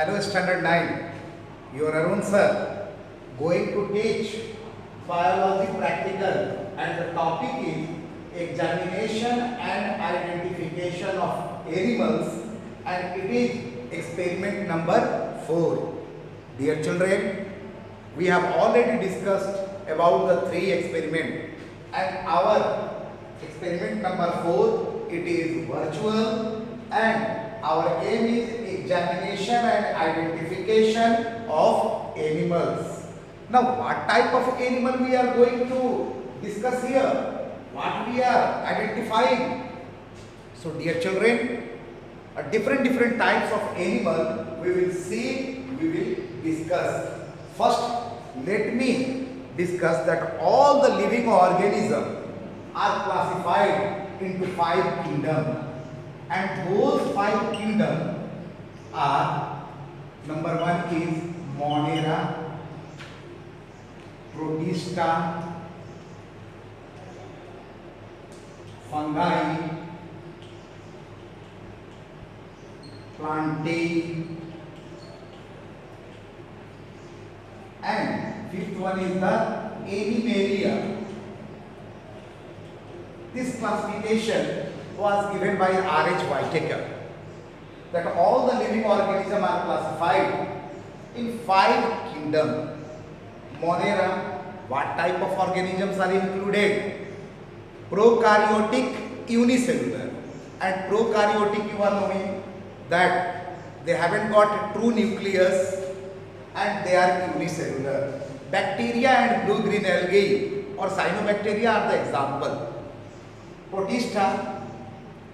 Hello Standard 9, your Arun sir going to teach biology practical and the topic is examination and identification of animals and it is experiment number 4. Dear children, we have already discussed about the 3 experiments and our experiment number 4 it is virtual and our aim is examination and identification of animals. Now what type of animal we are going to discuss here? What we are identifying? So dear children, different types of animal we will see, we will discuss. First let me discuss that all the living organisms are classified into 5 kingdoms. And those 5 kingdoms are, number 1 is Monera, Protista, Fungi, Plantae, and 5th one is the Animalia. This classification was given by R.H. Whittaker, that all the living organisms are classified in 5 kingdoms. Monera, what type of organisms are included? Prokaryotic, unicellular. And prokaryotic, you are knowing that they haven't got a true nucleus and they are unicellular. Bacteria and blue-green algae or cyanobacteria are the example. Protista,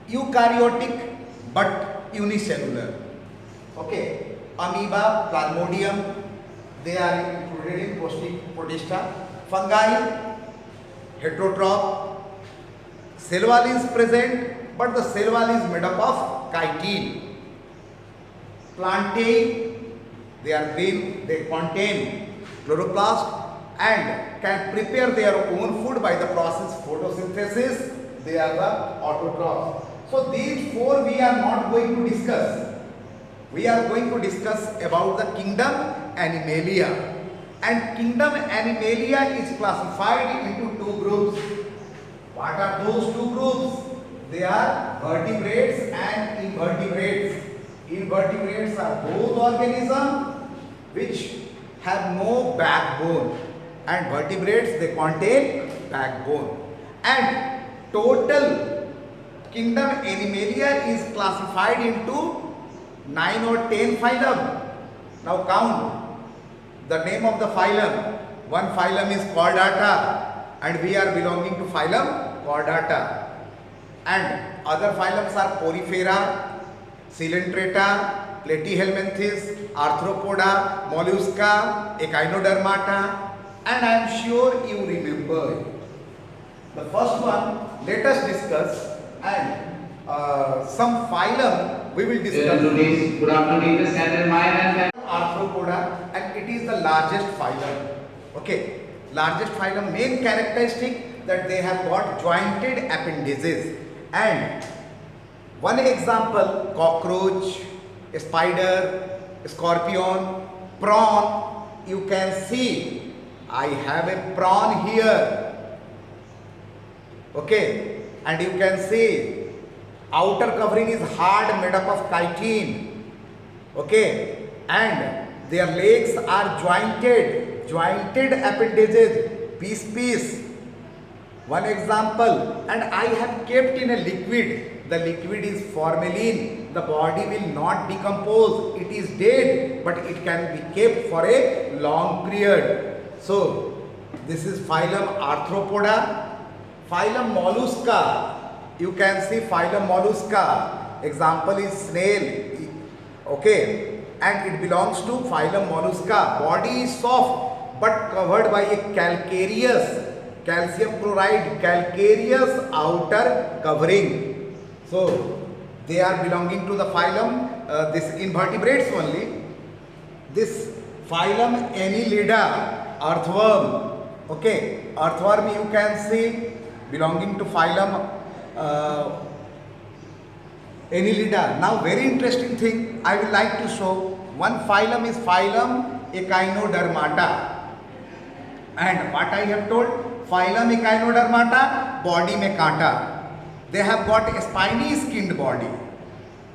eukaryotic but unicellular. Okay, amoeba, plasmodium, they are included in protista. Fungi, heterotroph. Cell wall is present, but the cell wall is made up of chitin. Plantae, they are green, they contain chloroplast and can prepare their own food by the process photosynthesis. They are the autotrophs. So these 4 we are not going to discuss. We are going to discuss about the kingdom Animalia. And kingdom Animalia is classified into 2 groups. What are those 2 groups? They are vertebrates and invertebrates. Invertebrates are those organisms which have no backbone, and vertebrates they contain backbone. And total kingdom Animalia is classified into 9 or 10 phylum. Now count the name of the phylum. One phylum is Chordata and we are belonging to phylum Chordata. And other phylums are Porifera, Coelenterata, Platyhelminthes, Arthropoda, Mollusca, Echinodermata, and I am sure you remember. The first one let us discuss and some phylum we will discuss. Good afternoon, Arthropoda, and it is the largest phylum. Okay, largest phylum, main characteristic that they have got jointed appendages. And one example, cockroach, spider, scorpion, prawn. You can see I have a prawn here. Okay, and you can see outer covering is hard, made up of chitin. Okay, and their legs are jointed appendages, piece. One example, and I have kept in a liquid. The liquid is formalin. The body will not decompose. It is dead, but it can be kept for a long period. So this is phylum Arthropoda. Phylum Mollusca, you can see phylum Mollusca, example is snail, okay, and it belongs to phylum Mollusca. Body is soft but covered by a calcareous, calcium chloride, calcareous outer covering. So they are belonging to the phylum, this invertebrates only. This phylum Annelida, earthworm, okay, earthworm you can see belonging to phylum Annelida. Now very interesting thing I will like to show. one phylum is phylum Echinodermata. And what I have told, phylum Echinodermata, body mein kaata. They have got a spiny skinned body.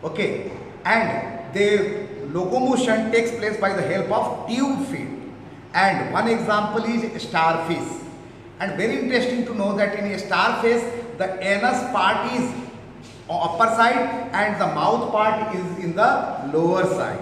Okay, and their locomotion takes place by the help of tube feet. And one example is starfish. And very interesting to know that in a starfish, the anus part is upper side and the mouth part is in the lower side.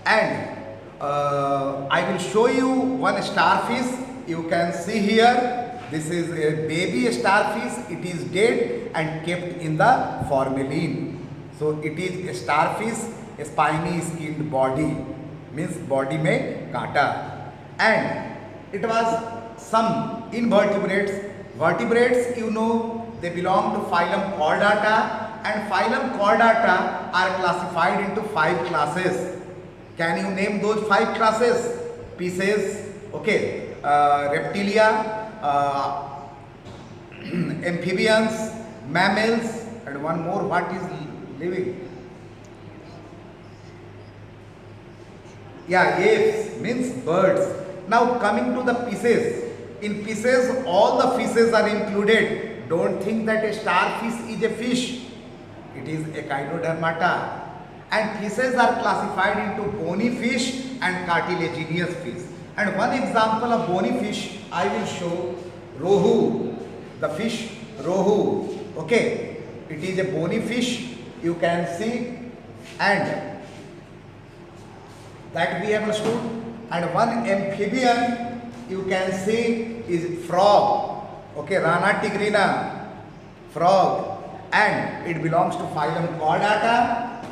And I will show you one starfish. You can see here, this is a baby starfish. It is dead and kept in the formalin. So it is a starfish, a spiny skinned body, means body mein kaata. And it was some invertebrates. Vertebrates, you know, they belong to phylum Chordata, and phylum Chordata are classified into 5 classes. Can you name those 5 classes? Pisces, okay, reptilia, amphibians, mammals, and one more, what is living? Yeah, apes means birds. Now coming to the Pisces. In Pisces, all the fishes are included. Don't think that a starfish is a fish. It is Echinodermata. And fishes are classified into bony fish and cartilaginous fish. And one example of bony fish I will show. Rohu, the fish Rohu. Okay, it is a bony fish. You can see, and that we have understood. And one amphibian you can see is frog. Okay, Rana tigrina, frog, and it belongs to phylum Chordata.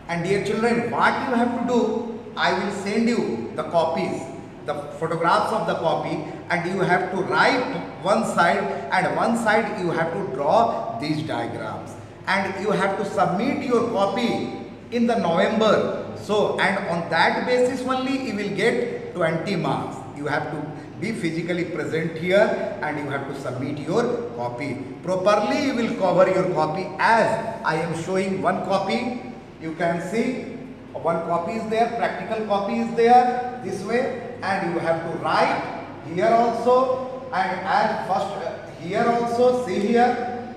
And dear children, what you have to do, I will send you the copies, the photographs of the copy, and you have to write one side, and one side you have to draw these diagrams, and you have to submit your copy in the November. So, and on that basis only you will get 20 marks. You have to be physically present here and you have to submit your copy. Properly you will cover your copy as I am showing one copy. You can see one copy is there, practical copy is there this way, and you have to write here also, and as first here also, see here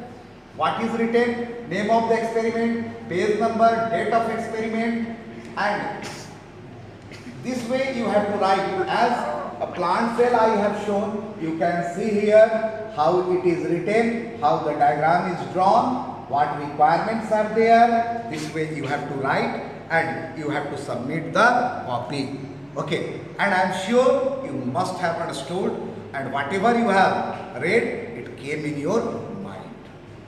what is written, name of the experiment, page number, date of experiment, and this way you have to write. As a plant cell I have shown, you can see here how it is written, how the diagram is drawn, what requirements are there. This way you have to write and you have to submit the copy. Okay, and I am sure you must have understood, and whatever you have read, it came in your mind.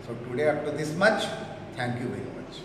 So today up to this much. Thank you very much.